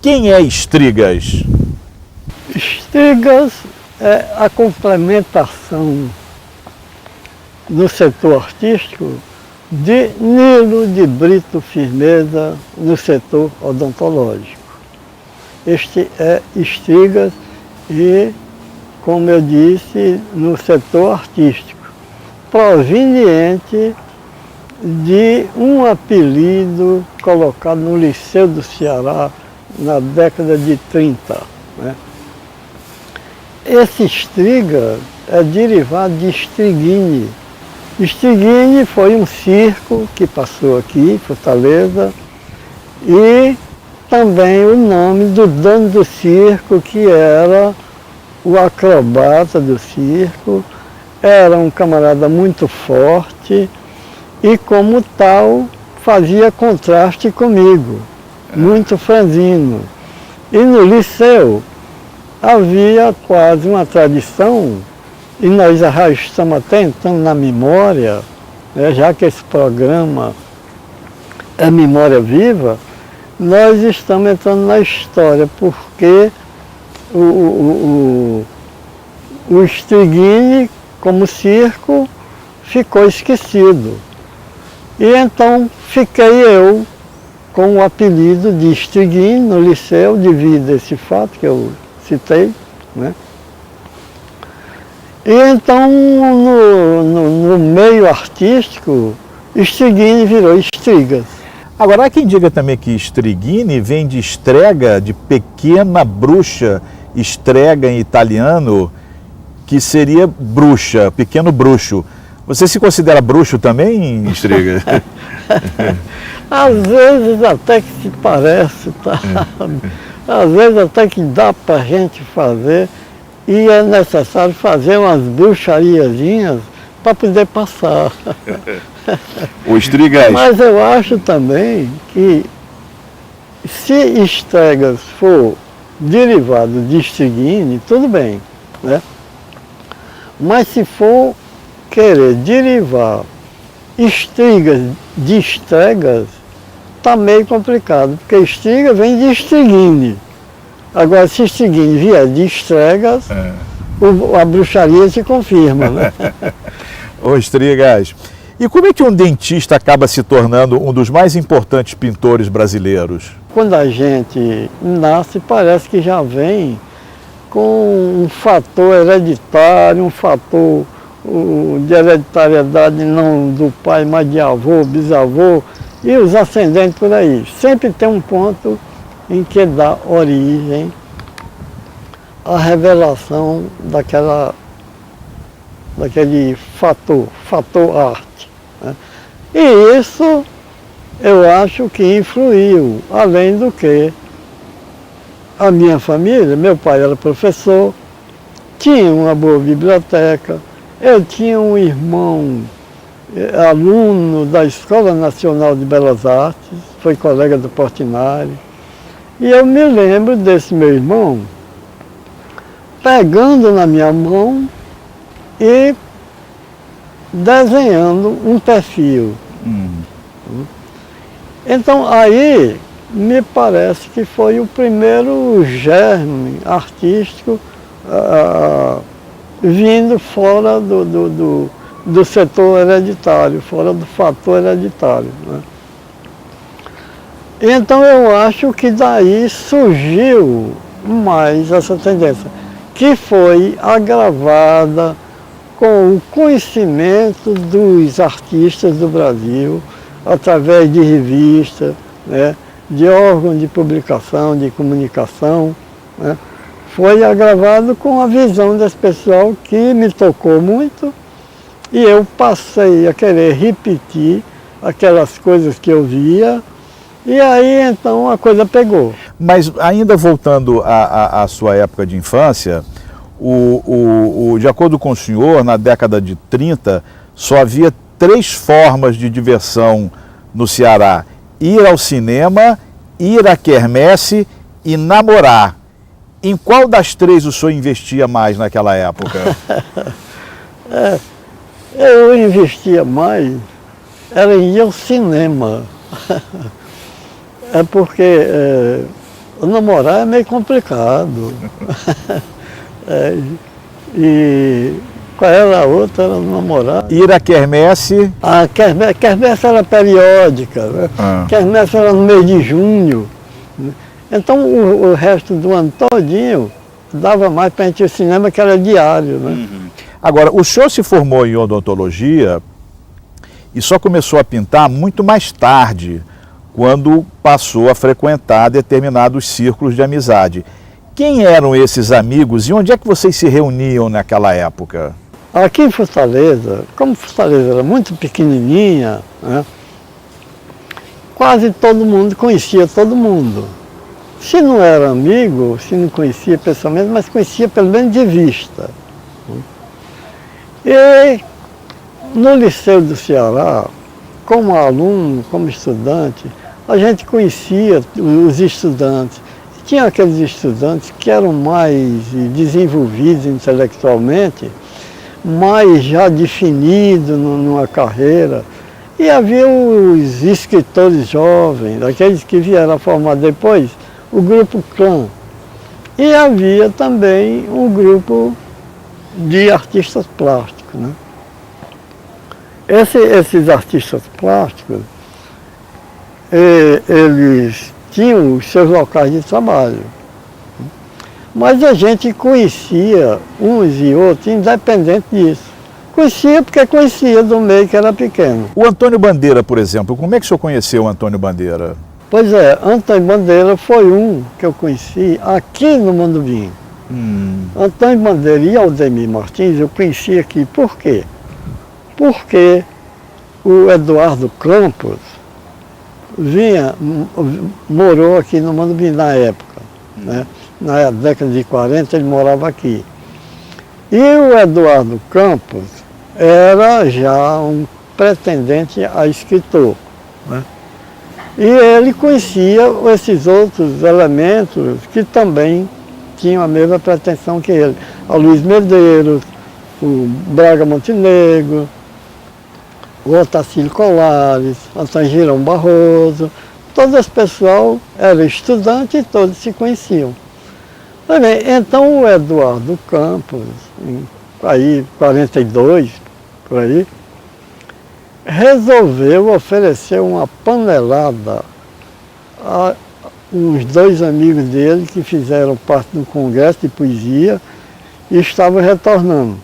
Quem é Estrigas? Estrigas é a complementação no setor artístico de Nilo de Brito Firmeza no setor odontológico. Este é Estrigas e, como eu disse, no setor artístico, proveniente de um apelido colocado no Liceu do Ceará na década de 30. Né? Esse Estriga é derivado de Strigini. Strigini foi um circo que passou aqui em Fortaleza e também o nome do dono do circo, que era o acrobata do circo, era um camarada muito forte e, como tal, fazia contraste comigo, muito franzino. E no liceu havia quase uma tradição, e nós já estamos até entrando na memória, né, já que esse programa é memória viva, nós estamos entrando na história, porque o Strigini, como circo, ficou esquecido. E então fiquei eu com o apelido de Strigini no liceu, devido a esse fato que eu citei. Né? E então, no meio artístico, Strigini virou Estrigas. Agora, há quem diga também que Strigini vem de strega, de pequena bruxa, strega em italiano, que seria bruxa, pequeno bruxo. Você se considera bruxo também, Estrigas? Às vezes até que se parece, tá? Às vezes até que dá para a gente fazer, e é necessário fazer umas bruxariazinhas para poder passar. O Estrigas. Mas eu acho também que se Estrigas for derivado de Strigini, tudo bem, né? Mas se for querer derivar Estrigas de Estregas, está meio complicado, porque Estriga vem de Strigini. Agora, se Strigini vier de Estregas, a bruxaria se confirma, né? Ô Estrigas, e como é que um dentista acaba se tornando um dos mais importantes pintores brasileiros? Quando a gente nasce, parece que já vem com um fator hereditário, um fator de hereditariedade não do pai, mas de avô, bisavô, e os ascendentes por aí. Sempre tem um ponto em que dá origem à revelação daquele fator arte. Né? E isso eu acho que influiu, além do que a minha família, meu pai era professor, tinha uma boa biblioteca, eu tinha um irmão aluno da Escola Nacional de Belas Artes, foi colega do Portinari, e eu me lembro desse meu irmão pegando na minha mão e desenhando um perfil. Então aí me parece que foi o primeiro germe artístico vindo fora do setor hereditário, fora do fator hereditário. Né? Então eu acho que daí surgiu mais essa tendência, que foi agravada com o conhecimento dos artistas do Brasil, através de revistas, né, de órgãos de publicação, de comunicação, né, foi agravado com a visão desse pessoal que me tocou muito, e eu passei a querer repetir aquelas coisas que eu via, e aí então a coisa pegou. Mas ainda voltando à sua época de infância, de acordo com o senhor, na década de 30, só havia 3 formas de diversão no Ceará: ir ao cinema, ir à quermesse e namorar. Em qual das 3 o senhor investia mais naquela época? Eu investia mais, era em ir ao cinema. É porque namorar é meio complicado. E qual era a outra? Era namorar. Ir à quermesse? A quermesse era periódica, né? Quermesse era no mês de junho. Né? Então o resto do ano todinho dava mais para a gente ir ao cinema, que era diário. Né? Agora, o senhor se formou em odontologia e só começou a pintar muito mais tarde, quando passou a frequentar determinados círculos de amizade. Quem eram esses amigos e onde é que vocês se reuniam naquela época? Aqui em Fortaleza, como Fortaleza era muito pequenininha, né, quase todo mundo conhecia todo mundo. Se não era amigo, se não conhecia pessoalmente, mas conhecia pelo menos de vista. E no Liceu do Ceará, como aluno, como estudante, a gente conhecia os estudantes. Tinha aqueles estudantes que eram mais desenvolvidos intelectualmente, mais já definidos numa carreira. E havia os escritores jovens, aqueles que vieram a formar depois, o grupo Clã. E havia também um grupo de artistas plásticos. Né? Esses artistas plásticos, eles tinham os seus locais de trabalho. Mas a gente conhecia uns e outros, independente disso. Conhecia porque conhecia do meio que era pequeno. O Antônio Bandeira, por exemplo, como é que o senhor conheceu o Antônio Bandeira? Pois é, Antônio Bandeira foi um que eu conheci aqui no Mandubim. Antônio Bandeira e Aldemir Martins eu conheci aqui. Por quê? Porque o Eduardo Campos morou aqui no Mandubim na época. Né? Na década de 40 ele morava aqui. E o Eduardo Campos era já um pretendente a escritor. Né? E ele conhecia esses outros elementos que também tinham a mesma pretensão que ele. O Luiz Medeiros, o Braga Montenegro, o Otacílio Colares, Antônio Girão Barroso. Todo esse pessoal era estudante e todos se conheciam. Bem, então o Eduardo Campos, aí 42, por aí, resolveu oferecer uma panelada a uns dois amigos dele que fizeram parte do congresso de poesia e estavam retornando.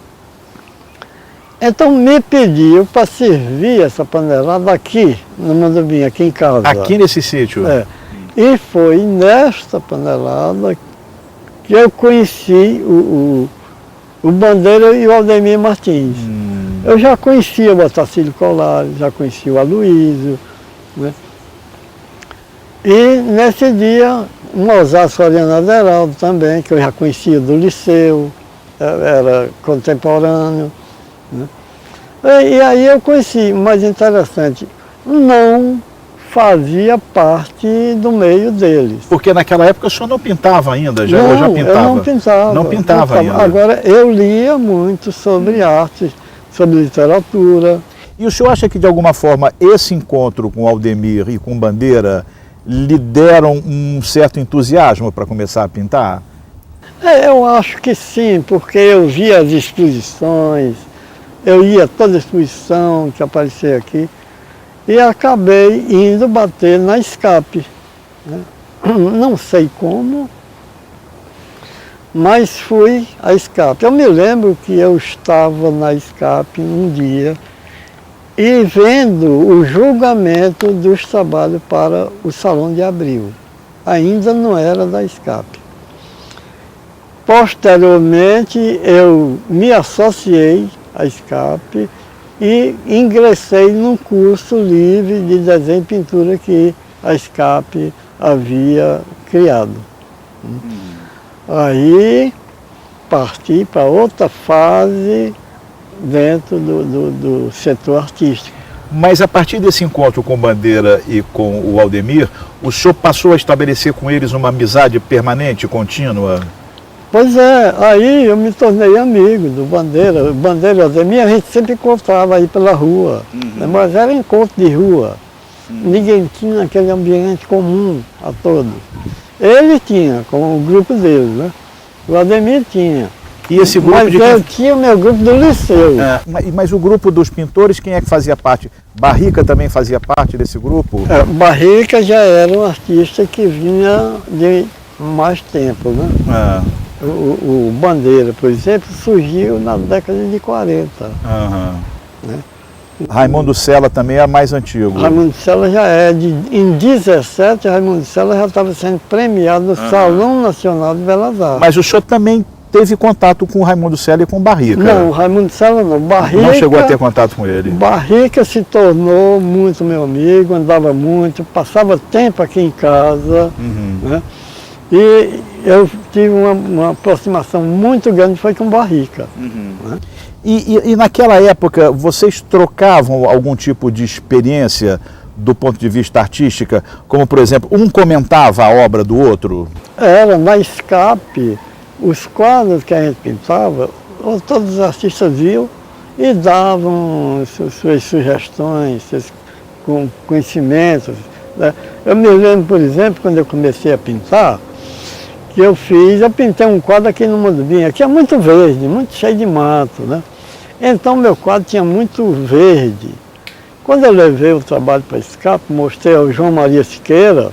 Então me pediu para servir essa panelada aqui, no Mandubim, aqui em casa. Aqui nesse sítio? É. E foi nesta panelada que eu conheci o Bandeira e o Aldemir Martins. Eu já conhecia o Otacílio Colares, já conhecia o Aloysio, né? E nesse dia, o Mozart Soriano Aderaldo também, que eu já conhecia do liceu, era contemporâneo. Né? E aí eu conheci, mais interessante, não fazia parte do meio deles. Porque naquela época o senhor não pintava ainda, já, não, ou já pintava? Eu não pintava. Não pintava ainda. Agora, eu lia muito sobre arte, sobre literatura. E o senhor acha que, de alguma forma, esse encontro com o Aldemir e com o Bandeira lhe deram um certo entusiasmo para começar a pintar? Eu acho que sim, porque eu via as exposições, eu ia a toda exposição que aparecia aqui, e acabei indo bater na Escape. Né? Não sei como, mas fui à Escape. Eu me lembro que eu estava na Escape um dia e vendo o julgamento dos trabalhos para o Salão de Abril. Ainda não era da Escape. Posteriormente, eu me associei à Escape e ingressei num curso livre de desenho e pintura que a Escape havia criado. Aí parti para outra fase dentro do setor artístico. Mas a partir desse encontro com o Bandeira e com o Aldemir, o senhor passou a estabelecer com eles uma amizade permanente, contínua? Pois é, aí eu me tornei amigo do Bandeira. O Bandeira e o Aldemir a gente sempre encontrava aí pela rua, mas era encontro de rua. Ninguém tinha aquele ambiente comum a todos. Ele tinha, com o grupo dele, né? O Ademir tinha. E esse grupo Mas eu tinha o meu grupo do liceu. Mas o grupo dos pintores, quem é que fazia parte? Barrica também fazia parte desse grupo? Barrica já era um artista que vinha de mais tempo, né? O Bandeira, por exemplo, surgiu na década de 40. Né? Raimundo Sela também é mais antigo. Raimundo Sela já é, em 17, Raimundo Sela já estava sendo premiado no Salão Nacional de Belas Artes. Mas o senhor também teve contato com o Raimundo Sela e com o Barrica? Não, Raimundo Sela não. Barrica, não chegou a ter contato com ele? Barrica se tornou muito meu amigo, andava muito, passava tempo aqui em casa. Né? E eu tive uma aproximação muito grande, foi com Barrica. Né? E naquela época, vocês trocavam algum tipo de experiência do ponto de vista artística? Como, por exemplo, um comentava a obra do outro? Era, na Escape, os quadros que a gente pintava, todos os artistas viam e davam suas sugestões, seus conhecimentos. Né? Eu me lembro, por exemplo, quando eu comecei a pintar, que eu pintei um quadro aqui no Mondubim, que é muito verde, muito cheio de mato, né? Então meu quadro tinha muito verde. Quando eu levei o trabalho para Escape, mostrei ao João Maria Siqueira,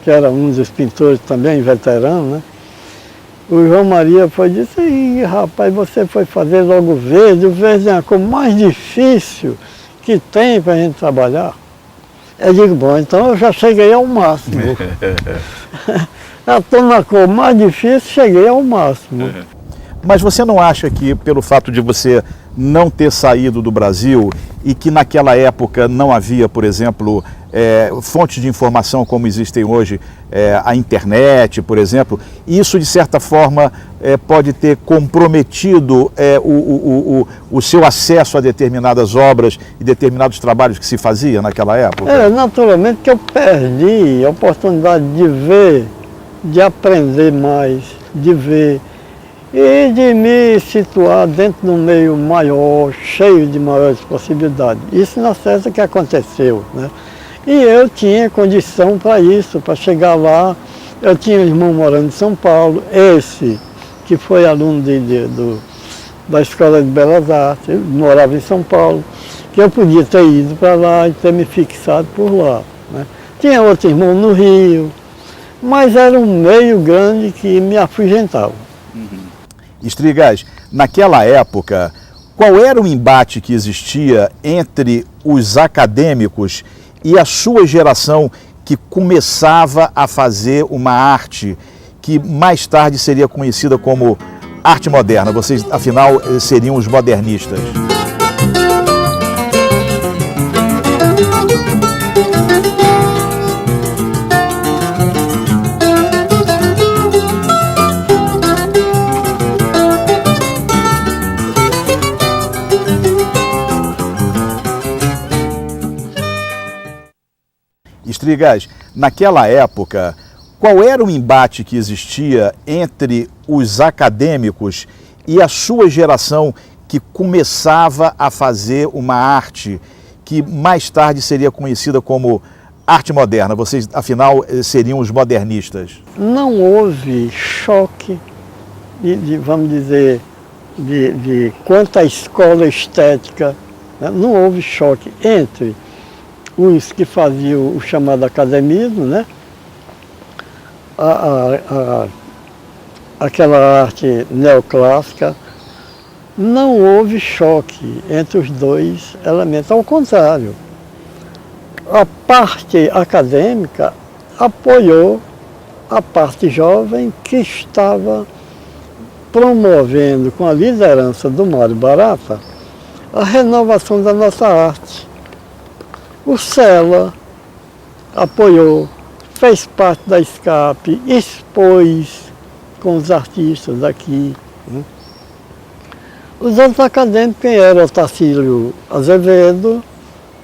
que era um dos pintores também, veterano, né? O João Maria foi e disse, "Ih, rapaz, você foi fazer logo verde, o verde é a cor mais difícil que tem para a gente trabalhar." Eu digo, bom, então eu já cheguei ao máximo. Eu estou na cor mais difícil, cheguei ao máximo. Mas você não acha que, pelo fato de você não ter saído do Brasil e que naquela época não havia, por exemplo, fontes de informação como existem hoje, a internet, por exemplo, isso de certa forma pode ter comprometido o seu acesso a determinadas obras e determinados trabalhos que se fazia naquela época? Naturalmente que eu perdi a oportunidade de ver, de aprender mais, de ver e de me situar dentro de um meio maior, cheio de maiores possibilidades. Isso na certeza que aconteceu, né? E eu tinha condição para isso, para chegar lá. Eu tinha um irmão morando em São Paulo, esse que foi aluno da Escola de Belas Artes, ele morava em São Paulo, que eu podia ter ido para lá e ter me fixado por lá, né? Tinha outro irmão no Rio, mas era um meio grande que me afugentava. Estrigas, naquela época, qual era o embate que existia entre os acadêmicos e a sua geração que começava a fazer uma arte que mais tarde seria conhecida como arte moderna? Vocês, afinal, seriam os modernistas. Estrigas, naquela época, qual era o embate que existia entre os acadêmicos e a sua geração que começava a fazer uma arte que mais tarde seria conhecida como arte moderna? Vocês, afinal, seriam os modernistas. Não houve choque, vamos dizer, quanto à escola estética, né? Não houve choque entre os que faziam o chamado academismo, né? Aquela arte neoclássica. Não houve choque entre os dois elementos, ao contrário. A parte acadêmica apoiou a parte jovem que estava promovendo, com a liderança do Mário Barata, a renovação da nossa arte. O Sela apoiou, fez parte da Escape, expôs com os artistas daqui, né? Os outros acadêmicos, quem era o Tarcílio Azevedo,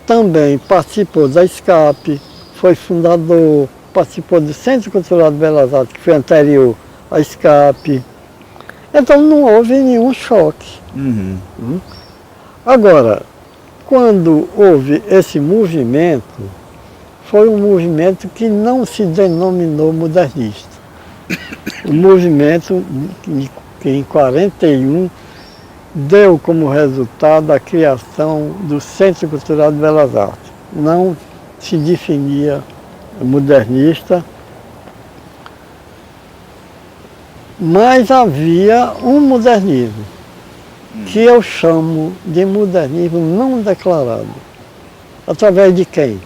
também participou da Escape, foi fundador, participou do Centro Cultural de Belas Artes, que foi anterior à Escape. Então não houve nenhum choque. Agora, quando houve esse movimento, foi um movimento que não se denominou modernista. O movimento que em 41 deu como resultado a criação do Centro Cultural de Belas Artes. Não se definia modernista, mas havia um modernismo, que eu chamo de modernismo não declarado. Através de quem?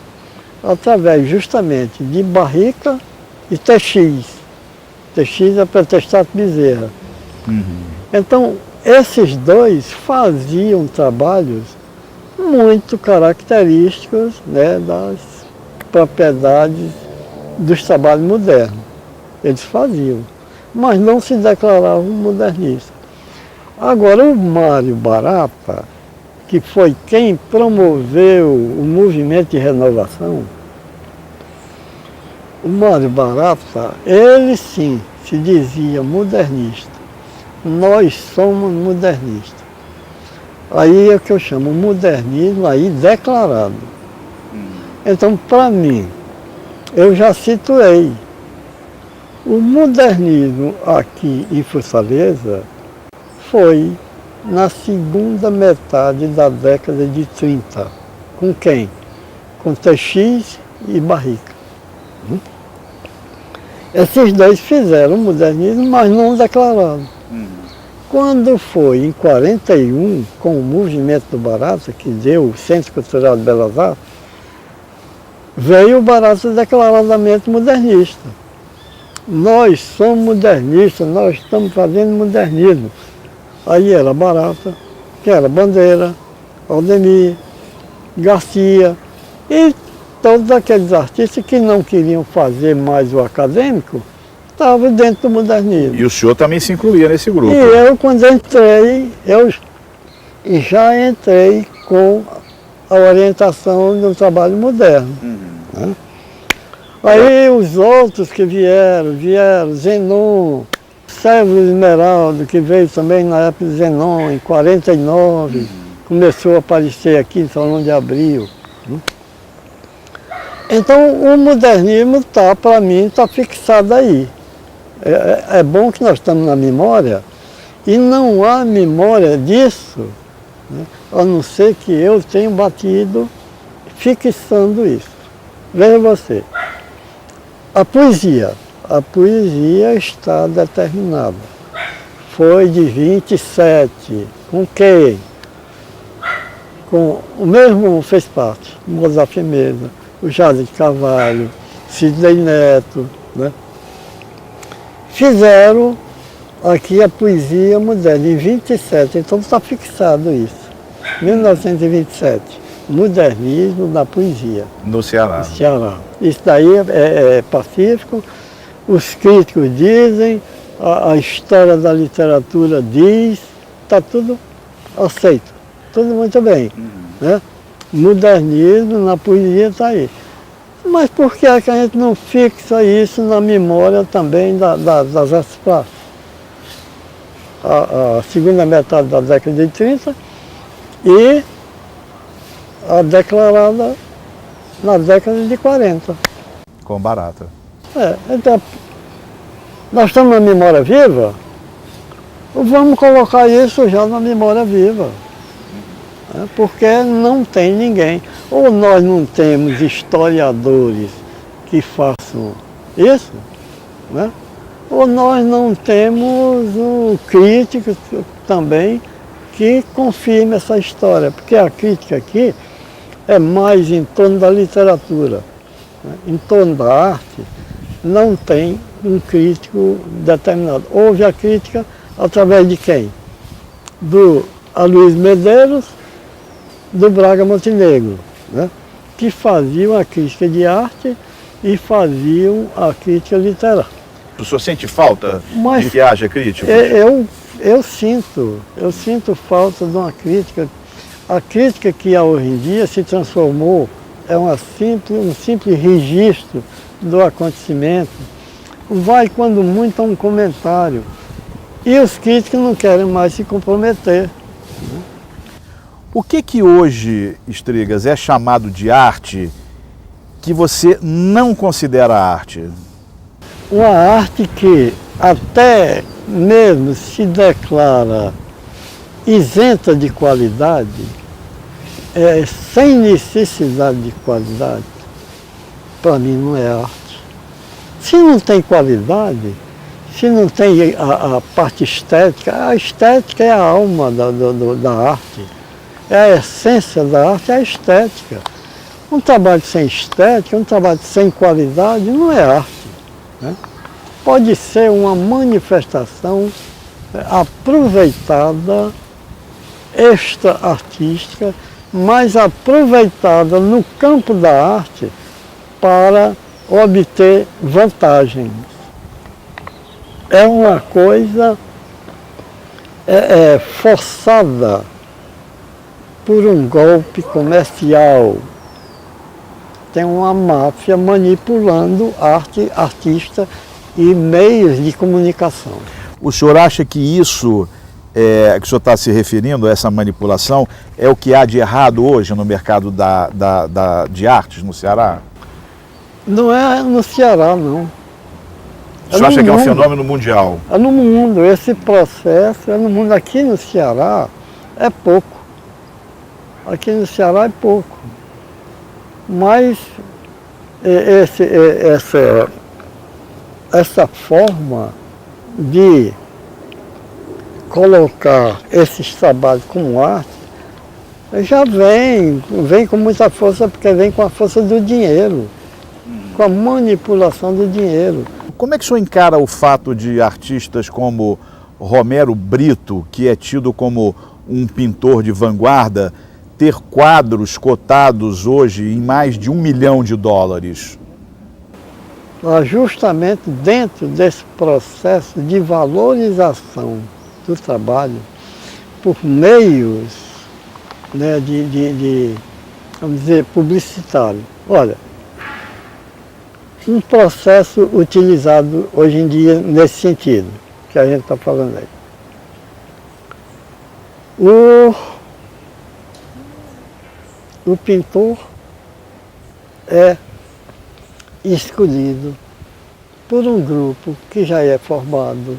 Através justamente de Barrica e TX. TX é Pretextato Bezerra. Então, esses dois faziam trabalhos muito característicos, né, das propriedades dos trabalhos modernos. Eles faziam, mas não se declaravam modernistas. Agora, o Mário Barata, que foi quem promoveu o movimento de renovação, o Mário Barata, ele sim se dizia modernista. Nós somos modernistas. Aí é o que eu chamo modernismo aí declarado. Então, para mim, eu já situei o modernismo aqui em Fortaleza foi na segunda metade da década de 30. Com quem? Com TX e Barrica. Esses dois fizeram o modernismo, mas não declararam. Quando foi em 41, com o movimento do Barata, que deu o Centro Cultural de Belas Artes, veio o Barata declaradamente modernista. Nós somos modernistas, nós estamos fazendo modernismo. Aí era Barata, que era Bandeira, Aldemir, Garcia e todos aqueles artistas que não queriam fazer mais o acadêmico, estavam dentro do modernismo. E o senhor também se incluía nesse grupo? E eu, quando entrei, eu já entrei com a orientação do trabalho moderno. Né? Aí os outros que vieram, Zenon, Sérgio Esmeraldo, que veio também na época de Zenon, em 49, começou a aparecer aqui em Salão de Abril. Então o modernismo para mim, está fixado aí. É bom que nós estamos na memória, e não há memória disso, né, a não ser que eu tenha batido fixando isso. Veja você, a poesia está determinada. Foi de 27, com quem? Com o mesmo fez parte, Mozart Firmeza, o Jardim de Carvalho, Sidney Neto, né? Fizeram aqui a poesia moderna, em 27, então está fixado isso. 1927, modernismo da poesia. No Ceará. No Ceará. Isso daí é pacífico, os críticos dizem, a história da literatura diz, está tudo aceito, tudo muito bem. Né? Modernismo na poesia está aí. Mas por que é que a gente não fixa isso na memória também das artes plásticas? A segunda metade da década de 30 e a declarada na década de 40. Com Barata. Então, nós estamos na memória viva, vamos colocar isso já na memória viva. Porque não tem ninguém. Ou nós não temos historiadores que façam isso, né? Ou nós não temos um crítico também que confirme essa história, porque a crítica aqui é mais em torno da literatura, né? Em torno da arte não tem um crítico determinado. Houve a crítica através de quem? Do Aloysio Medeiros, do Braga Montenegro, né? Que faziam a crítica de arte e faziam a crítica literária. O senhor sente falta de que haja críticos? Eu sinto falta de uma crítica. A crítica que há hoje em dia se transformou um simples registro do acontecimento. Vai, quando muito, a um comentário. E os críticos não querem mais se comprometer. O que hoje, Estrigas, é chamado de arte que você não considera arte? Uma arte que até mesmo se declara isenta de qualidade, sem necessidade de qualidade, para mim não é arte. Se não tem qualidade, se não tem a parte estética, a estética é a alma da arte, é a essência da arte, é a estética. Um trabalho sem estética, um trabalho sem qualidade não é arte, né? Pode ser uma manifestação aproveitada, extra-artística, mas aproveitada no campo da arte para obter vantagens. É uma coisa forçada por um golpe comercial. Tem uma máfia manipulando arte, artista e meios de comunicação. O senhor acha que isso, que o senhor está se referindo, a essa manipulação, é o que há de errado hoje no mercado de artes no Ceará? Não é no Ceará, não. O senhor acha que é um fenômeno mundial? É no mundo, esse processo é no mundo. Aqui no Ceará é pouco. Aqui no Ceará é pouco. Mas essa forma de colocar esses trabalhos como arte já vem com muita força, porque vem com a força do dinheiro, com a manipulação do dinheiro. Como é que o senhor encara o fato de artistas como Romero Brito, que é tido como um pintor de vanguarda, ter quadros cotados hoje em mais de $1 milhão? Justamente dentro desse processo de valorização do trabalho por meios, né, vamos dizer, publicitário. Olha, um processo utilizado hoje em dia nesse sentido, que a gente está falando aí. O pintor é escolhido por um grupo que já é formado,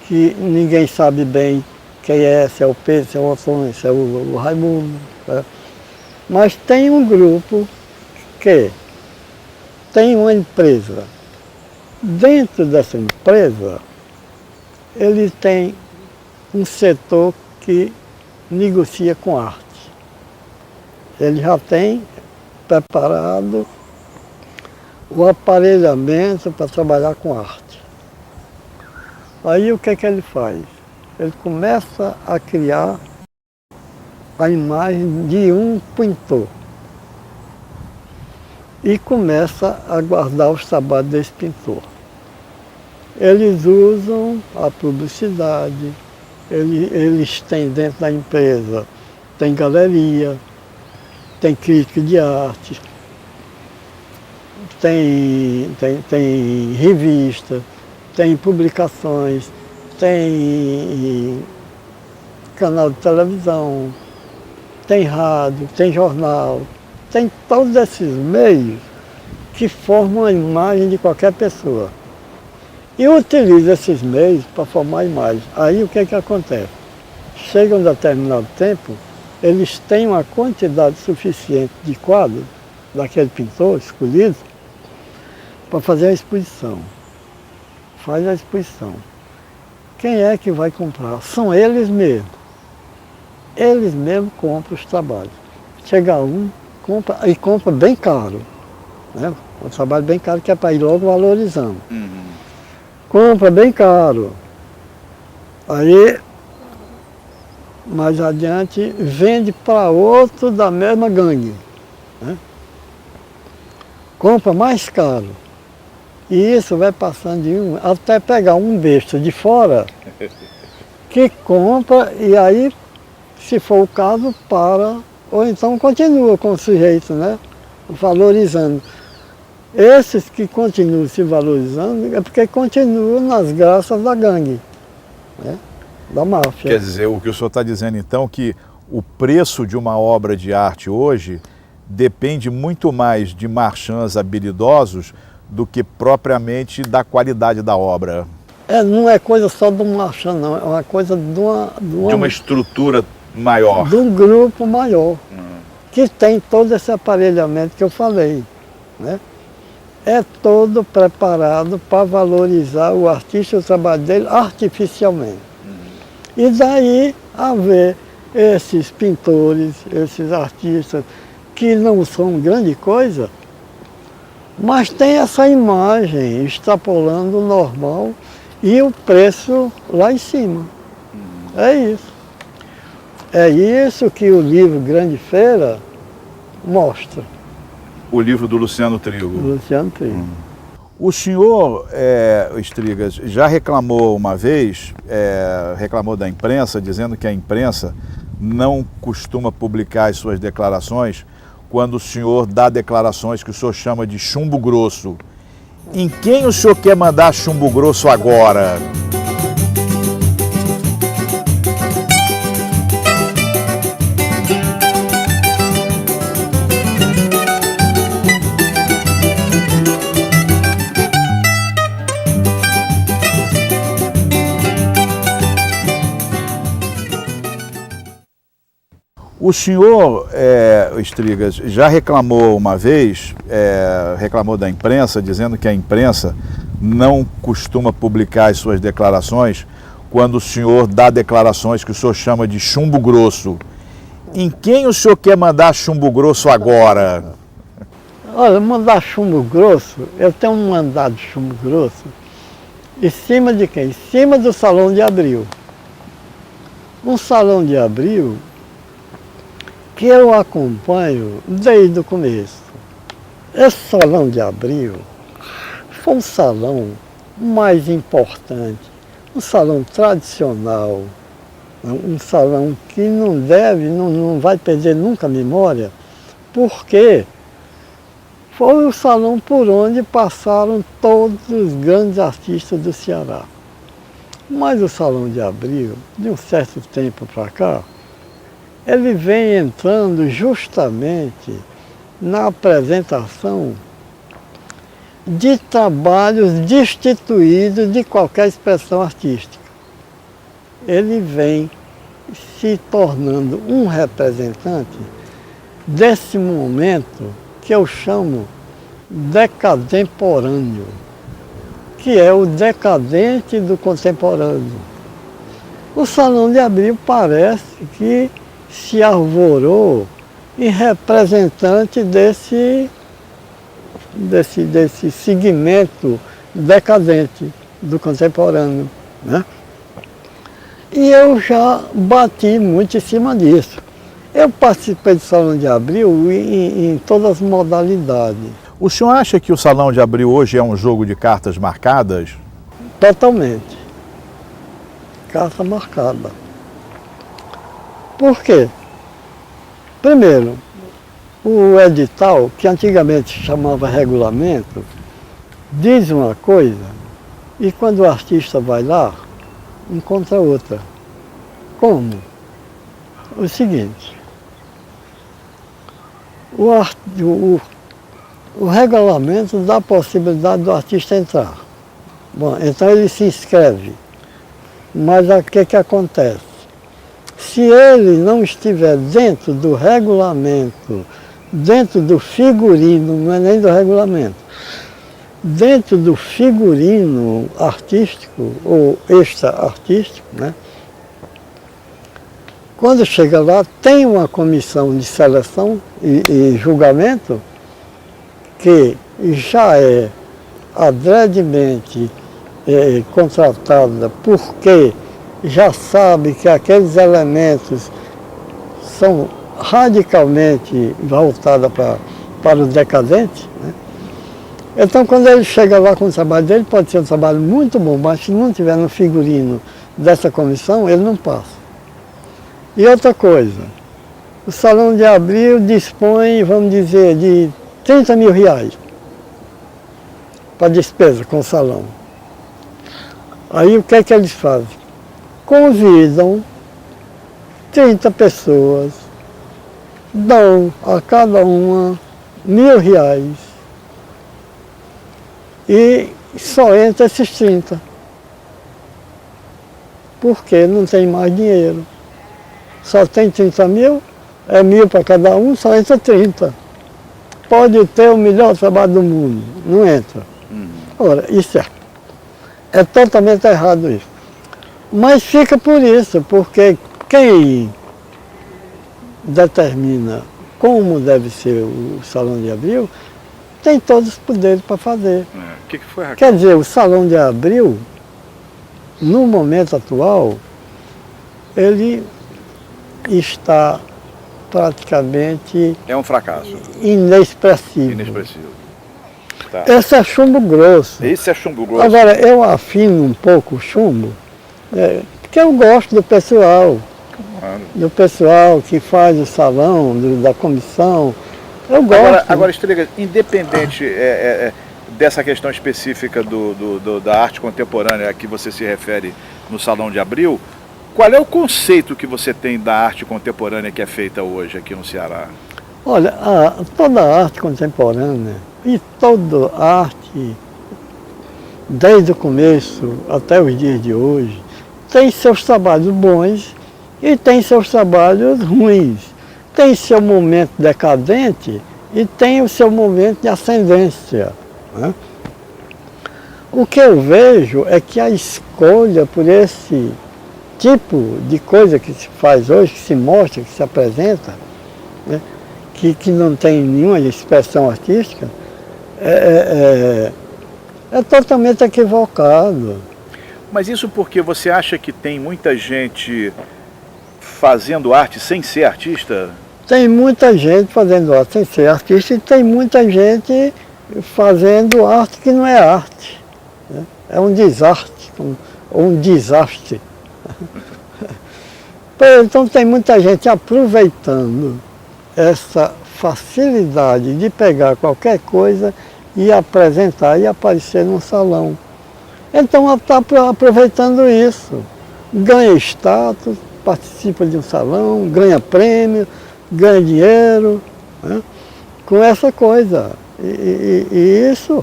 que ninguém sabe bem quem é, se é o Pedro, se é o Antônio, se é o Raimundo, né? Mas tem um grupo que tem uma empresa. Dentro dessa empresa, ele tem um setor que negocia com arte. Ele já tem preparado o aparelhamento para trabalhar com arte. Aí o que é que ele faz? Ele começa a criar a imagem de um pintor e começa a guardar os trabalhos desse pintor. Eles usam a publicidade, eles têm dentro da empresa, tem galeria, tem crítica de arte, tem revista, tem publicações, tem canal de televisão, tem rádio, tem jornal, tem todos esses meios que formam a imagem de qualquer pessoa. E utiliza esses meios para formar a imagem. Aí o que é que acontece? Chega um determinado tempo, eles têm uma quantidade suficiente de quadros daquele pintor escolhido para fazer a exposição. Faz a exposição. Quem é que vai comprar? São eles mesmos. Eles mesmos compram os trabalhos. Chega um, compra e compra bem caro, né? Um trabalho bem caro que é para ir logo valorizando. Compra bem caro. Aí, mais adiante, vende para outro da mesma gangue, né? Compra mais caro. E isso vai passando de um, até pegar um besta de fora que compra e aí, se for o caso, para, ou então continua com o sujeito, né? Valorizando. Esses que continuam se valorizando é porque continuam nas graças da gangue, né? Da máfia. Quer dizer, o que o senhor está dizendo então, que o preço de uma obra de arte hoje depende muito mais de marchands habilidosos do que propriamente da qualidade da obra. Não é coisa só do marchand, não, é uma coisa de uma estrutura maior. De um grupo maior, que tem todo esse aparelhamento que eu falei, né? É todo preparado para valorizar o artista e o trabalho dele artificialmente. E daí haver esses pintores, esses artistas que não são grande coisa, mas tem essa imagem extrapolando o normal e o preço lá em cima. É isso. É isso que o livro Grande Feira mostra. O livro do Luciano Trigo. Luciano Trigo. O senhor, Estrigas, já reclamou uma vez, reclamou da imprensa, dizendo que a imprensa não costuma publicar as suas declarações quando o senhor dá declarações que o senhor chama de chumbo grosso. Em quem o senhor quer mandar chumbo grosso agora? O senhor, Estrigas, já reclamou uma vez, reclamou da imprensa, dizendo que a imprensa não costuma publicar as suas declarações quando o senhor dá declarações que o senhor chama de chumbo grosso. Em quem o senhor quer mandar chumbo grosso agora? Olha, mandar chumbo grosso, eu tenho um mandado de chumbo grosso em cima de quem? Em cima do Salão de Abril. Um Salão de Abril que eu acompanho desde o começo. Esse Salão de Abril foi um salão mais importante, um salão tradicional, um salão que não vai perder nunca a memória, porque foi o salão por onde passaram todos os grandes artistas do Ceará. Mas o Salão de Abril, de um certo tempo para cá, ele vem entrando justamente na apresentação de trabalhos destituídos de qualquer expressão artística. Ele vem se tornando um representante desse momento que eu chamo decatemporâneo, que é o decadente do contemporâneo. O Salão de Abril parece que se arvorou em representante desse segmento decadente do contemporâneo, né? E eu já bati muito em cima disso. Eu participei do Salão de Abril em todas as modalidades. O senhor acha que o Salão de Abril hoje é um jogo de cartas marcadas? Totalmente. Carta marcada. Por quê? Primeiro, o edital, que antigamente se chamava regulamento, diz uma coisa e quando o artista vai lá, encontra outra. Como? O seguinte, o regulamento dá a possibilidade do artista entrar. Bom, então ele se inscreve, mas o que acontece? Se ele não estiver dentro do regulamento, dentro do figurino, não é nem do regulamento, dentro do figurino artístico ou extra-artístico, né? Quando chega lá, tem uma comissão de seleção e julgamento que já é adredemente contratada porque já sabe que aqueles elementos são radicalmente voltados para o decadente, né? Então, quando ele chega lá com o trabalho dele, pode ser um trabalho muito bom, mas se não tiver no figurino dessa comissão, ele não passa. E outra coisa, o Salão de Abril dispõe, vamos dizer, de 30 mil reais para despesa com o salão. Aí o que é que eles fazem? Convidam 30 pessoas dão a cada uma R$ 1.000. E só entra esses 30. Porque não tem mais dinheiro. Só tem 30 mil, é 1.000 para cada um, só entra 30. Pode ter o melhor trabalho do mundo, não entra. Ora, isso é totalmente errado isso. Mas fica por isso, porque quem determina como deve ser o Salão de Abril, tem todos os poderes para fazer. O que foi, Raquel? Quer dizer, o Salão de Abril, no momento atual, ele está praticamente É um fracasso. inexpressivo. Inexpressivo. Tá. Esse é chumbo grosso. Esse é chumbo grosso. Agora, eu afino um pouco o chumbo, porque eu gosto do pessoal. Claro. Do pessoal que faz o salão, da comissão. Eu gosto. Agora Estrigas, independente dessa questão específica da arte contemporânea a que você se refere no Salão de Abril, qual é o conceito que você tem da arte contemporânea que é feita hoje aqui no Ceará? Olha, toda a arte contemporânea e toda a arte, desde o começo até os dias de hoje, tem seus trabalhos bons e tem seus trabalhos ruins. Tem seu momento decadente e tem o seu momento de ascendência, né? O que eu vejo é que a escolha por esse tipo de coisa que se faz hoje, que se mostra, que se apresenta, né, que não tem nenhuma expressão artística, é totalmente equivocado. Mas isso porque você acha que tem muita gente fazendo arte sem ser artista? Tem muita gente fazendo arte sem ser artista e tem muita gente fazendo arte que não é arte, né? É um desarte, ou um desastre. Então tem muita gente aproveitando essa facilidade de pegar qualquer coisa e apresentar e aparecer num salão. Então ela está aproveitando isso, ganha status, participa de um salão, ganha prêmio, ganha dinheiro, né, com essa coisa. E isso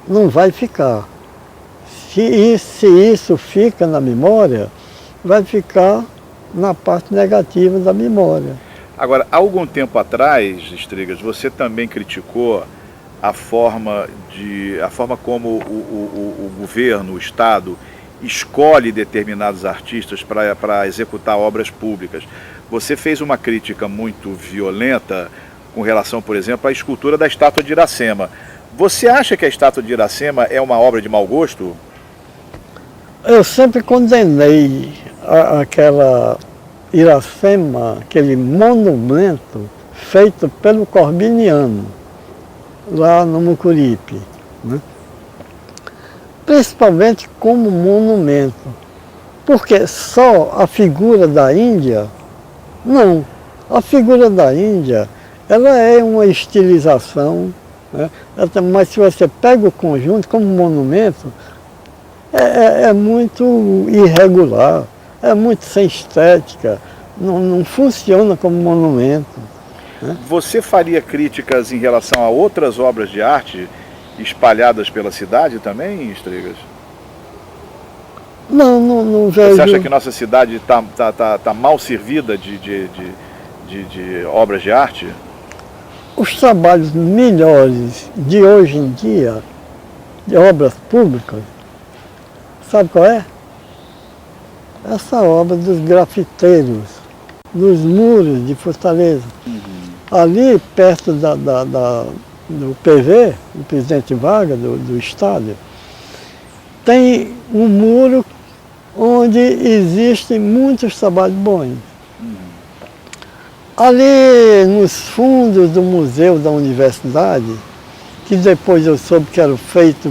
não vai ficar. Se isso fica na memória, vai ficar na parte negativa da memória. Agora, há algum tempo atrás, Estrigas, você também criticou a forma como o governo, o Estado, escolhe determinados artistas para executar obras públicas. Você fez uma crítica muito violenta com relação, por exemplo, à escultura da estátua de Iracema. Você acha que a estátua de Iracema é uma obra de mau gosto? Eu sempre condenei aquela Iracema, aquele monumento feito pelo Corbiniano, lá no Mucuripe, né? Principalmente como monumento, porque só a figura da Índia, não, a figura da Índia, ela é uma estilização, né? Mas se você pega o conjunto como monumento, é muito irregular, é muito sem estética, não funciona como monumento, né? Você faria críticas em relação a outras obras de arte espalhadas pela cidade também, Estrigas? Não vejo. Você acha que nossa cidade tá mal servida de obras de arte? Os trabalhos melhores de hoje em dia, de obras públicas, sabe qual é? Essa obra dos grafiteiros, nos muros de Fortaleza. Ali, perto do PV, do Presidente Vargas, do estádio, tem um muro onde existem muitos trabalhos bons. Ali nos fundos do museu da universidade, que depois eu soube que era feito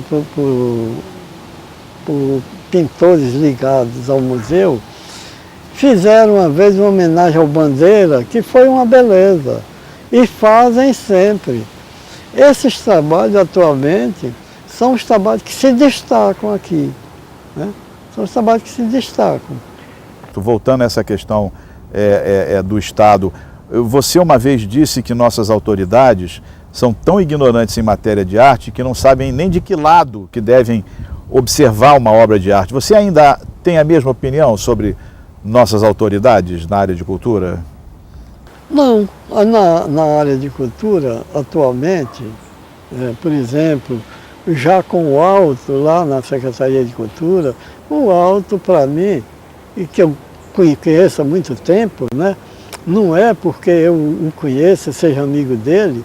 por pintores ligados ao museu, fizeram uma vez uma homenagem ao Bandeira, que foi uma beleza, e fazem sempre. Esses trabalhos atualmente são os trabalhos que se destacam aqui, né? São os trabalhos que se destacam. Voltando a essa questão do Estado, Você uma vez disse que nossas autoridades são tão ignorantes em matéria de arte que não sabem nem de que lado que devem observar uma obra de arte. Você ainda tem a mesma opinião sobre nossas autoridades na área de cultura? Não, na área de cultura, atualmente, por exemplo, já com o Alto, lá na Secretaria de Cultura, o Alto, para mim, e que eu conheço há muito tempo, né? Não é porque eu o conheço, seja amigo dele,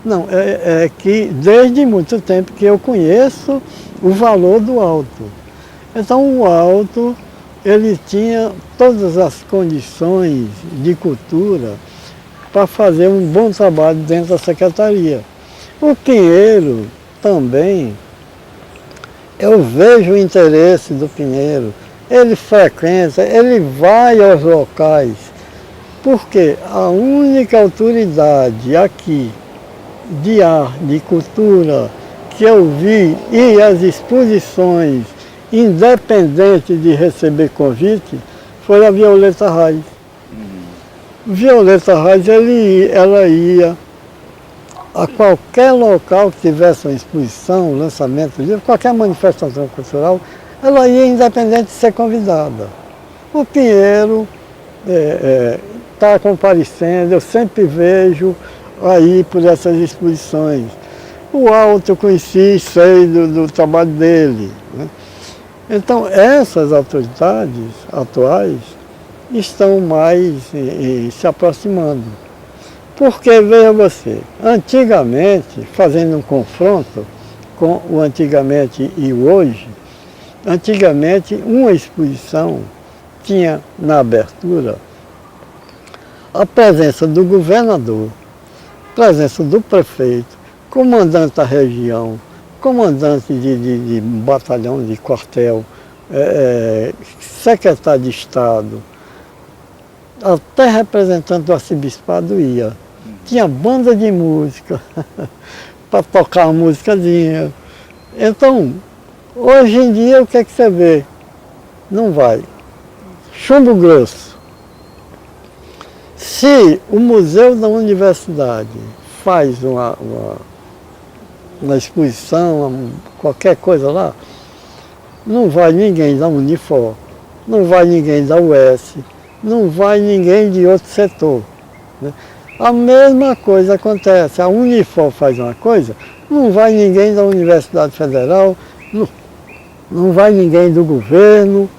não, é que desde muito tempo que eu conheço o valor do Alto. Então o Alto, ele tinha todas as condições de cultura para fazer um bom trabalho dentro da Secretaria. O Pinheiro também, eu vejo o interesse do Pinheiro, ele frequenta, ele vai aos locais, porque a única autoridade aqui de arte, de cultura, que eu vi, e as exposições, independente de receber convite, foi a Violeta Reis. Violeta Reis, ela ia a qualquer local que tivesse uma exposição, lançamento de livro, qualquer manifestação cultural, ela ia independente de ser convidada. O Pinheiro está comparecendo, eu sempre vejo aí por essas exposições. O Alto eu conheci, sei do trabalho dele, né? Então essas autoridades atuais estão mais se aproximando. Porque, veja você, antigamente, fazendo um confronto com o antigamente e o hoje, antigamente uma exposição tinha na abertura a presença do governador, presença do prefeito, comandante da região, comandante de batalhão, de quartel, secretário de Estado, até representante do arcebispado ia. Tinha banda de música, para tocar uma musicazinha. Então, hoje em dia, o que é que você vê? Não vai. Chumbo grosso. Se o museu da universidade faz uma exposição, qualquer coisa lá, não vai ninguém da Unifor, não vai ninguém da UES, não vai ninguém de outro setor, né? A mesma coisa acontece, a Unifor faz uma coisa, não vai ninguém da Universidade Federal, não vai ninguém do governo,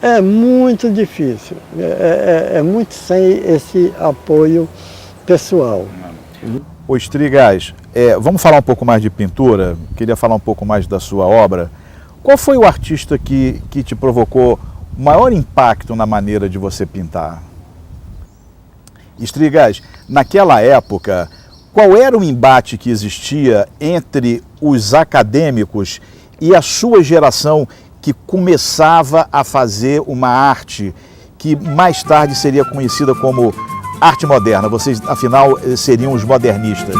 é muito difícil, é muito sem esse apoio pessoal. Ô Strigas, vamos falar um pouco mais de pintura, queria falar um pouco mais da sua obra. Qual foi o artista que te provocou o maior impacto na maneira de você pintar? Strigas, naquela época, qual era o embate que existia entre os acadêmicos e a sua geração que começava a fazer uma arte que mais tarde seria conhecida como arte moderna? Vocês, afinal, seriam os modernistas.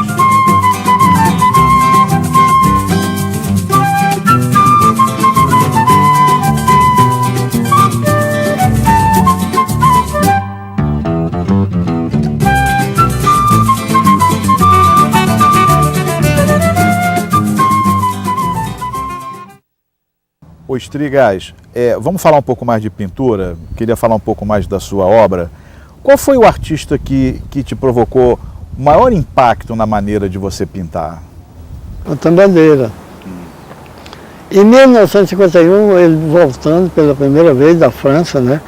Ô Strigas, vamos falar um pouco mais de pintura, queria falar um pouco mais da sua obra. Qual foi o artista que te provocou o maior impacto na maneira de você pintar? Antônio Bandeira. Em 1951, ele voltando pela primeira vez da França, né,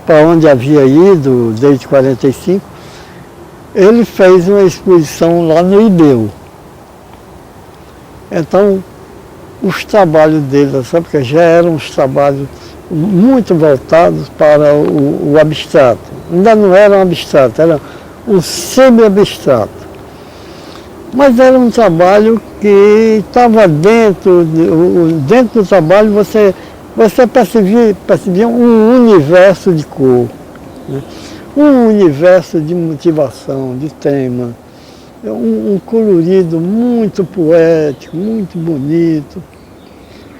para onde havia ido desde 1945, ele fez uma exposição lá no IBEU. Então, os trabalhos dele nessa época já eram uns trabalhos muito voltados para o abstrato. Ainda não era um abstrato, era um semi-abstrato. Mas era um trabalho que estava dentro do trabalho, você percebia um universo de cor, né? Um universo de motivação, de tema, um colorido muito poético, muito bonito,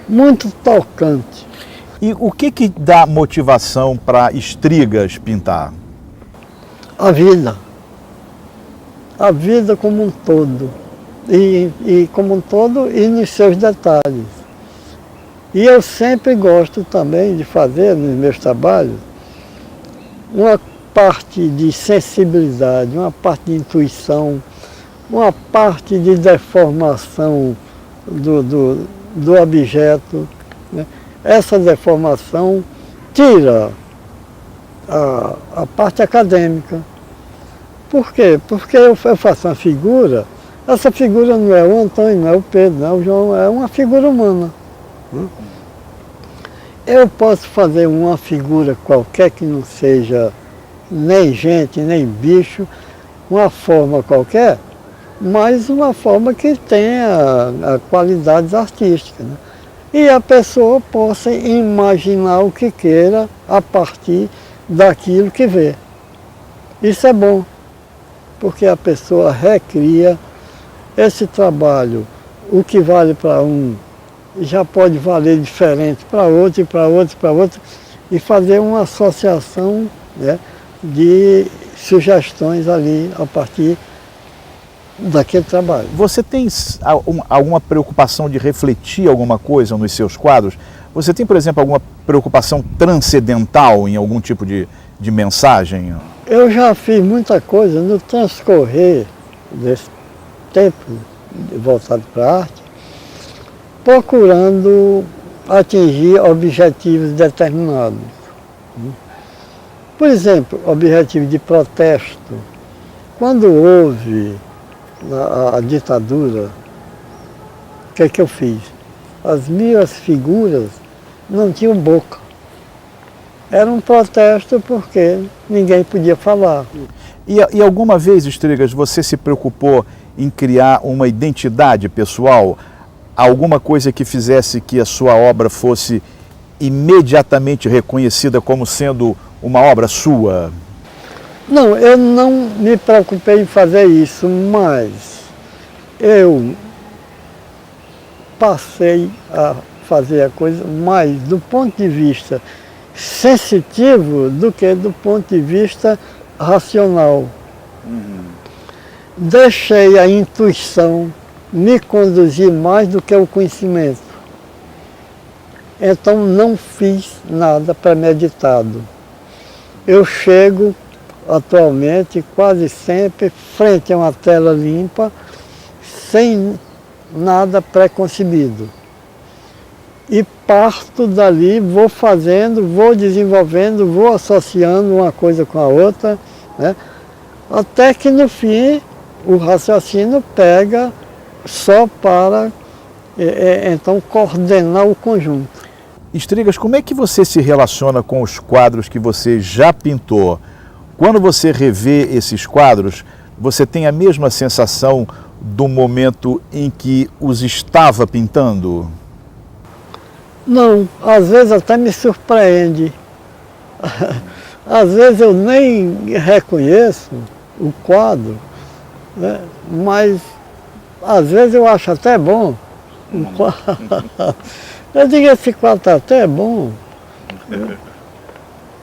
muito tocante. E o que dá motivação para Strigas pintar? A vida. a vida como um todo, e como um todo e nos seus detalhes. E eu sempre gosto também de fazer nos meus trabalhos uma parte de sensibilidade, uma parte de intuição, uma parte de deformação do objeto, né? Essa deformação tira a parte acadêmica. Por quê? Porque eu faço uma figura, essa figura não é o Antônio, não é o Pedro, não é o João, é uma figura humana. Né? Eu posso fazer uma figura qualquer que não seja nem gente, nem bicho, uma forma qualquer, mas uma forma que tenha qualidades artísticas. Né? E a pessoa possa imaginar o que queira a partir daquilo que vê. Isso é bom, porque a pessoa recria esse trabalho. O que vale para um já pode valer diferente para outro, e para outro, e para outro, e fazer uma associação, né, de sugestões ali a partir daquele trabalho. Você tem alguma preocupação de refletir alguma coisa nos seus quadros? Você tem, por exemplo, alguma preocupação transcendental em algum tipo de mensagem? Eu já fiz muita coisa no transcorrer desse tempo voltado para a arte, procurando atingir objetivos determinados. Por exemplo, objetivo de protesto. Quando houve a ditadura, o que é que eu fiz? As minhas figuras não tinham boca. Era um protesto porque ninguém podia falar. E alguma vez, Estrigas, você se preocupou em criar uma identidade pessoal? Alguma coisa que fizesse que a sua obra fosse imediatamente reconhecida como sendo uma obra sua? Não, eu não me preocupei em fazer isso, mas eu passei a fazer a coisa mais do ponto de vista sensitivo do que do ponto de vista racional. Deixei a intuição me conduzir mais do que o conhecimento. Então não fiz nada premeditado. Eu chego atualmente quase sempre frente a uma tela limpa, sem nada pré-concebido. E parto dali, vou fazendo, vou desenvolvendo, vou associando uma coisa com a outra, né? Até que no fim o raciocínio pega só para então coordenar o conjunto. Estrigas, como é que você se relaciona com os quadros que você já pintou? Quando você revê esses quadros, você tem a mesma sensação do momento em que os estava pintando? Não, às vezes até me surpreende. Às vezes eu nem reconheço o quadro, né? Mas às vezes eu acho até bom o quadro. Eu digo, esse quadro está até bom.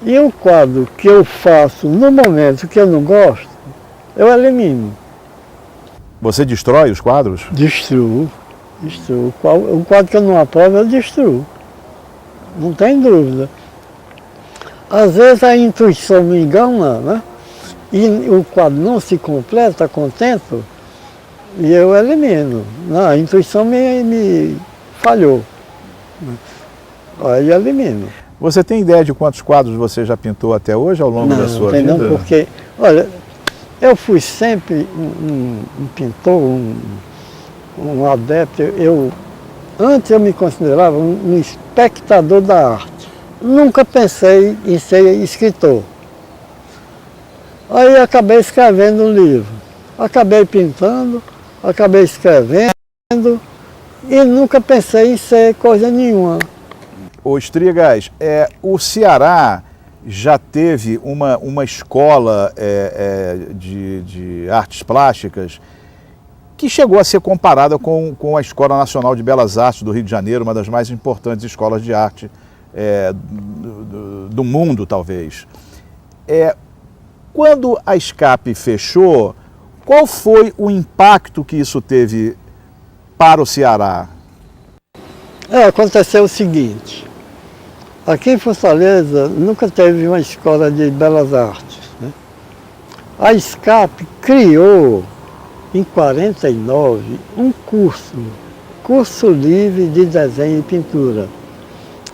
E o quadro que eu faço no momento que eu não gosto, eu elimino. Você destrói os quadros? Destruo. O quadro que eu não aprovo, eu destruo. Não tem dúvida. Às vezes a intuição me engana, né? E o quadro não se completa, contento, e eu elimino. Não, a intuição me falhou. Aí eu elimino. Você tem ideia de quantos quadros você já pintou até hoje ao longo da sua vida? Não, porque, olha, eu fui sempre um pintor, um adepto. Antes eu me considerava um espectador da arte. Nunca pensei em ser escritor. Aí acabei escrevendo um livro. Acabei pintando, acabei escrevendo e nunca pensei em ser coisa nenhuma. Ô Estrigas, o Ceará já teve uma escola de artes plásticas que chegou a ser comparada com a Escola Nacional de Belas Artes do Rio de Janeiro, uma das mais importantes escolas de arte do mundo, talvez. Quando a SCAP fechou, Qual foi o impacto que isso teve para o Ceará? Aconteceu o seguinte, aqui em Fortaleza nunca teve uma escola de belas artes, né? A SCAP criou, em 49, um curso livre de desenho e pintura,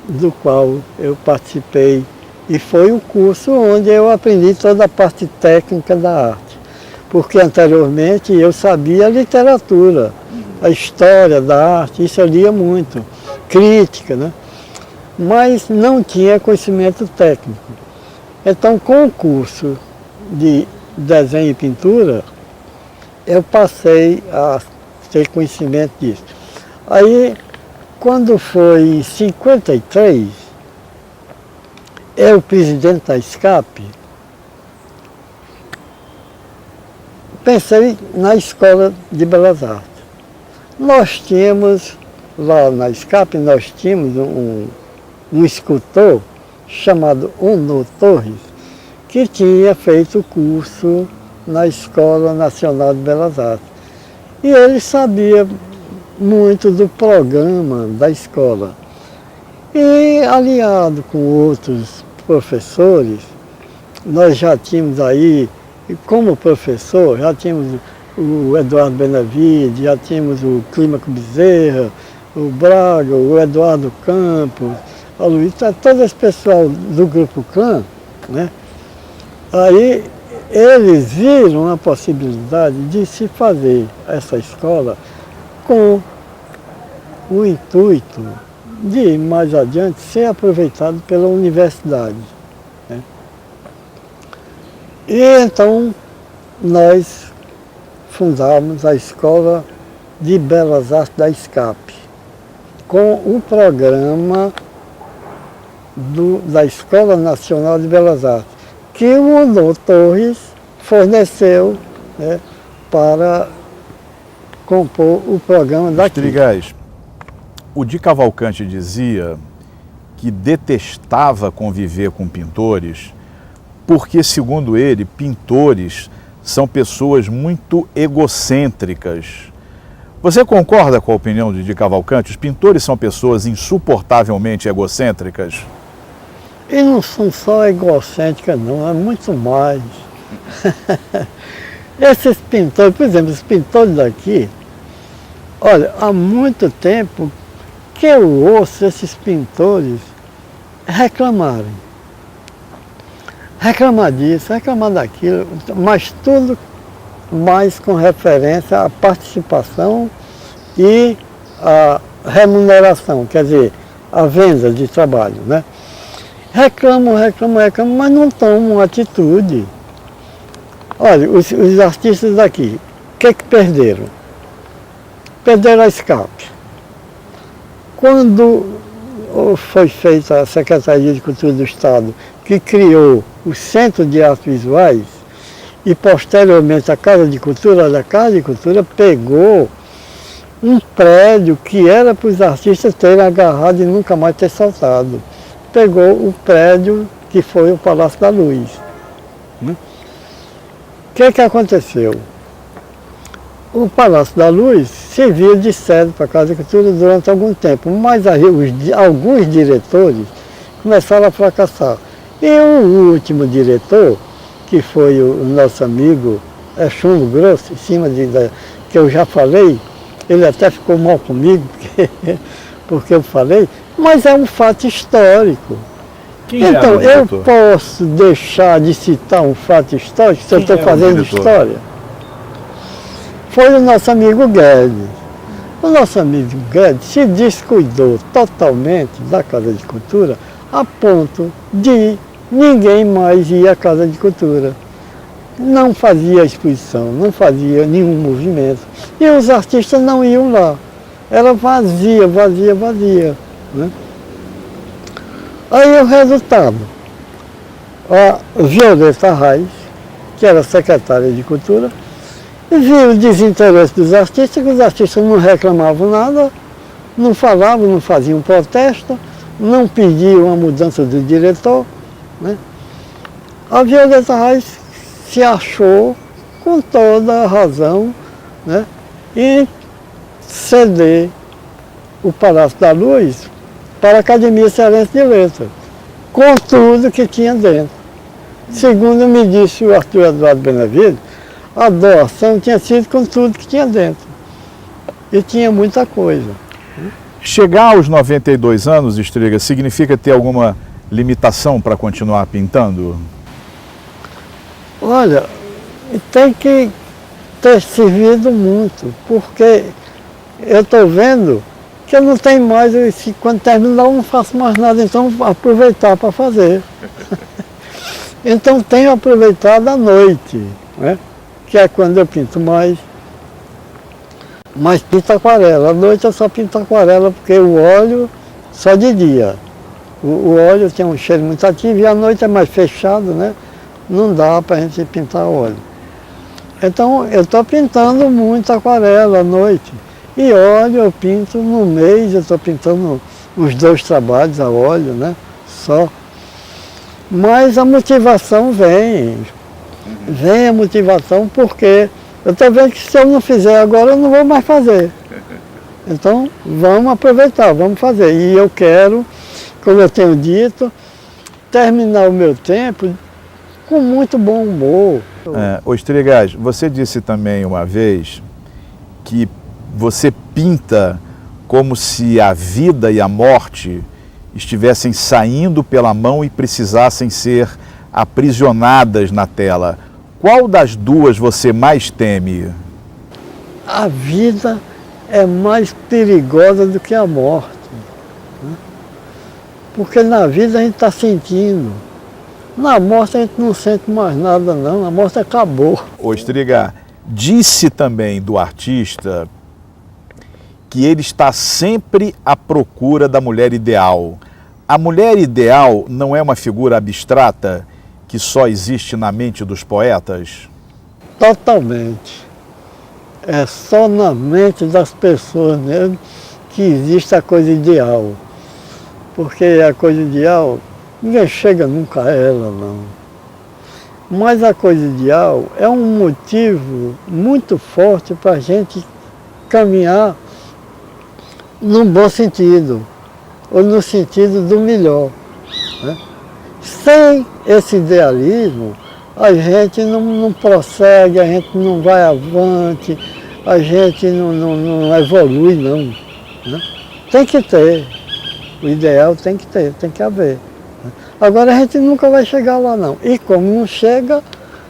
do qual eu participei, e foi um curso onde eu aprendi toda a parte técnica da arte, porque anteriormente eu sabia literatura, a história da arte, isso eu lia muito, crítica, né? Mas não tinha conhecimento técnico. Então, com o curso de desenho e pintura, eu passei a ter conhecimento disso. Aí, quando foi em 53, eu, presidente da SCAP, pensei na Escola de Belas Artes. Nós tínhamos, lá na SCAP, nós tínhamos um escultor chamado Ono Torres, que tinha feito o curso na Escola Nacional de Belas Artes. E ele sabia muito do programa da escola. E, aliado com outros professores, nós já tínhamos aí, como professor, já tínhamos o Eduardo Benavides, já tínhamos o Clímaco Bezerra, o Braga, o Eduardo Campos, a Luiz, todo esse pessoal do Grupo Clã, né? Aí eles viram a possibilidade de se fazer essa escola com o intuito de, mais adiante, ser aproveitado pela universidade, né? E então nós fundamos a Escola de Belas Artes da SCAP, com o programa da Escola Nacional de Belas Artes, que o Ono Torres forneceu, né, para compor o programa daqui. Trigás, o Di Cavalcanti dizia que detestava conviver com pintores porque, segundo ele, pintores são pessoas muito egocêntricas. Você concorda com a opinião de Di Cavalcanti? Os pintores são pessoas insuportavelmente egocêntricas? E não são só egocêntricas, não, é muito mais. Esses pintores, por exemplo, os pintores daqui, olha, há muito tempo que eu ouço esses pintores reclamarem. Reclamar disso, reclamar daquilo, mas tudo mais com referência à participação e à remuneração, quer dizer, a venda de trabalho, né? Reclamam, mas não tomam atitude. Olha, os artistas daqui, o que perderam? Perderam a SCAP. Quando foi feita a Secretaria de Cultura do Estado, que criou o Centro de Artes Visuais, e posteriormente a Casa de Cultura pegou um prédio que era para os artistas terem agarrado e nunca mais ter soltado. Pegou o prédio que foi o Palácio da Luz. O que aconteceu? O Palácio da Luz servia de sede para a Casa de Cultura durante algum tempo, mas aí alguns diretores começaram a fracassar. E o último diretor, que foi o nosso amigo Chumbo Grosso, em cima que eu já falei, ele até ficou mal comigo, porque eu falei, mas é um fato histórico. Então, eu posso deixar de citar um fato histórico se eu estou fazendo história? Foi o nosso amigo Guedes. O nosso amigo Guedes se descuidou totalmente da Casa de Cultura a ponto de ninguém mais ir à Casa de Cultura. Não fazia exposição, não fazia nenhum movimento. E os artistas não iam lá. Era vazia, né? Aí o resultado, a Violeta Reis, que era secretária de Cultura, viu o desinteresse dos artistas, que os artistas não reclamavam nada, não falavam, não faziam protesto, não pediam a mudança do diretor, né? A Violeta Reis se achou com toda a razão, né, em ceder o Palácio da Luz para a Academia Cearense de Letras, com tudo que tinha dentro. Segundo me disse o Arthur Eduardo Benavides, a doação tinha sido com tudo que tinha dentro. E tinha muita coisa. Chegar aos 92 anos, Estriga, significa ter alguma limitação para continuar pintando? Olha, tem que ter servido muito, porque eu estou vendo que eu não tenho mais, quando terminar eu não faço mais nada, então aproveitar para fazer. Então tenho aproveitado à noite, né? Que é quando eu pinto mais pinto aquarela. À noite eu só pinto aquarela porque o óleo só de dia. O óleo tem um cheiro muito ativo e à noite é mais fechado, né? Não dá para a gente pintar óleo. Então eu estou pintando muito aquarela à noite. E óleo eu pinto no mês, eu estou pintando os 2 trabalhos a óleo, né? Só. Mas a motivação vem a motivação porque eu estou vendo que se eu não fizer agora eu não vou mais fazer. Então vamos aproveitar, vamos fazer. E eu quero, como eu tenho dito, terminar o meu tempo com muito bom humor. Ô Estrigas, você disse também uma vez que você pinta como se a vida e a morte estivessem saindo pela mão e precisassem ser aprisionadas na tela. Qual das duas você mais teme? A vida é mais perigosa do que a morte, né? Porque na vida a gente está sentindo. Na morte a gente não sente mais nada não, a morte acabou. Ô Estriga, disse também do artista que ele está sempre à procura da mulher ideal. A mulher ideal não é uma figura abstrata que só existe na mente dos poetas? Totalmente. É só na mente das pessoas mesmo que existe a coisa ideal. Porque a coisa ideal, ninguém chega nunca a ela, não. Mas a coisa ideal é um motivo muito forte para a gente caminhar num bom sentido, ou no sentido do melhor, né? Sem esse idealismo, a gente não prossegue, a gente não vai avante, a gente não evolui, não, né? Tem que ter, o ideal tem que ter, tem que haver. Agora a gente nunca vai chegar lá, não. E como não chega,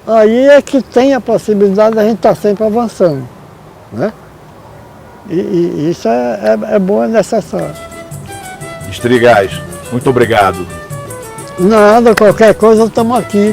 aí é que tem a possibilidade de a gente estar sempre avançando, né? E isso é bom, é necessário. Estrigas, muito obrigado. Nada, qualquer coisa estamos aqui.